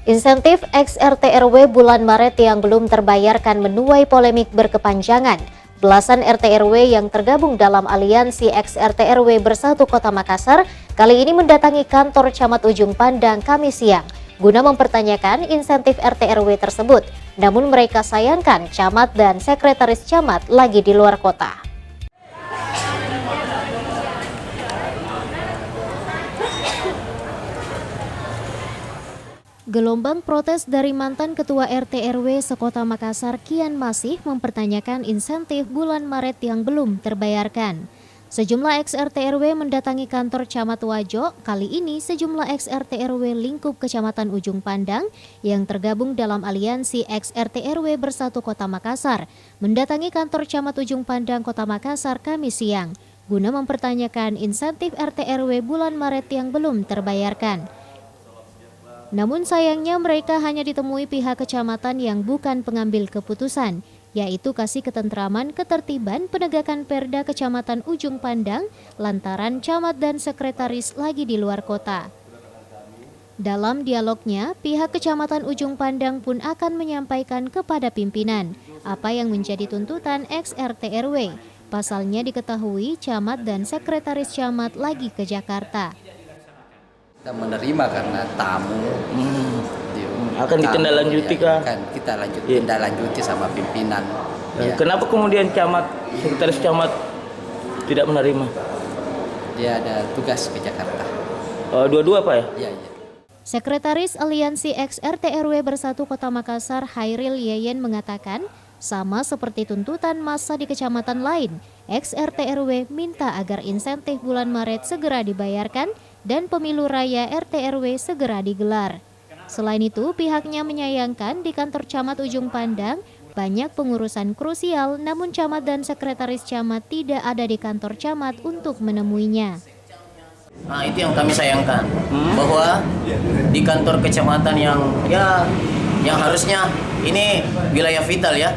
Insentif ex-RT/RW bulan Maret yang belum terbayarkan menuai polemik berkepanjangan. Belasan RT/RW yang tergabung dalam aliansi ex-RT/RW Bersatu Kota Makassar kali ini mendatangi kantor Camat Ujung Pandang Kamis siang guna mempertanyakan insentif RT/RW tersebut. Namun mereka sayangkan camat dan sekretaris camat lagi di luar kota. Gelombang protes dari mantan Ketua RT/RW sekota Makassar kian masih mempertanyakan insentif bulan Maret yang belum terbayarkan. Sejumlah ex-RT/RW mendatangi kantor Camat Wajo. Kali ini sejumlah ex-RT/RW lingkup Kecamatan Ujung Pandang yang tergabung dalam aliansi ex-RT/RW Bersatu Kota Makassar mendatangi kantor Camat Ujung Pandang Kota Makassar Kamis siang guna mempertanyakan insentif RT/RW bulan Maret yang belum terbayarkan. Namun sayangnya mereka hanya ditemui pihak kecamatan yang bukan pengambil keputusan, yaitu Kasih Ketentraman Ketertiban Penegakan Perda Kecamatan Ujung Pandang lantaran camat dan sekretaris lagi di luar kota. Dalam dialognya, pihak Kecamatan Ujung Pandang pun akan menyampaikan kepada pimpinan apa yang menjadi tuntutan ex-RT/RW. Pasalnya diketahui camat dan sekretaris camat lagi ke Jakarta. Kita menerima karena tamu akan ditindaklanjuti kah? Kan kita tindak-lanjuti sama pimpinan. Ya. Kenapa kemudian sekretaris camat tidak menerima? Dia ada tugas ke Jakarta. Dua-dua Pak ya? Iya. Sekretaris Aliansi ex-RT/RW Bersatu Kota Makassar Hairil Yeyen mengatakan, sama seperti tuntutan massa di kecamatan lain, ex-RT/RW minta agar insentif bulan Maret segera dibayarkan dan pemilu raya RT/RW segera digelar. Selain itu, pihaknya menyayangkan di kantor Camat Ujung Pandang banyak pengurusan krusial, namun camat dan sekretaris camat tidak ada di kantor camat untuk menemuinya. Nah, itu yang kami sayangkan, bahwa di kantor kecamatan yang harusnya ini wilayah vital ya,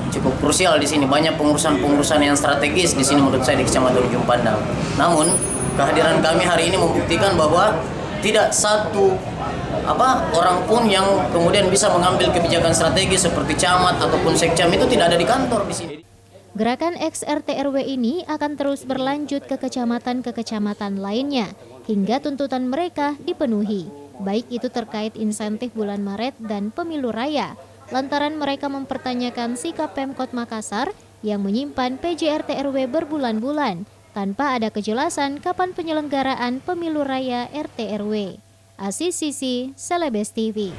cukup krusial di sini, banyak pengurusan yang strategis di sini menurut saya di Kecamatan Ujung Pandang. Namun kehadiran kami hari ini membuktikan bahwa tidak satu orang pun yang kemudian bisa mengambil kebijakan strategis seperti camat ataupun sekcam itu tidak ada di kantor di sini. Gerakan ex-RT/RW ini akan terus berlanjut ke kecamatan lainnya hingga tuntutan mereka dipenuhi, baik itu terkait insentif bulan Maret dan pemilu raya, lantaran mereka mempertanyakan sikap Pemkot Makassar yang menyimpan PJ RT/RW berbulan-bulan tanpa ada kejelasan kapan penyelenggaraan pemilu raya RT/RW. Asis Sisi, Celebes TV.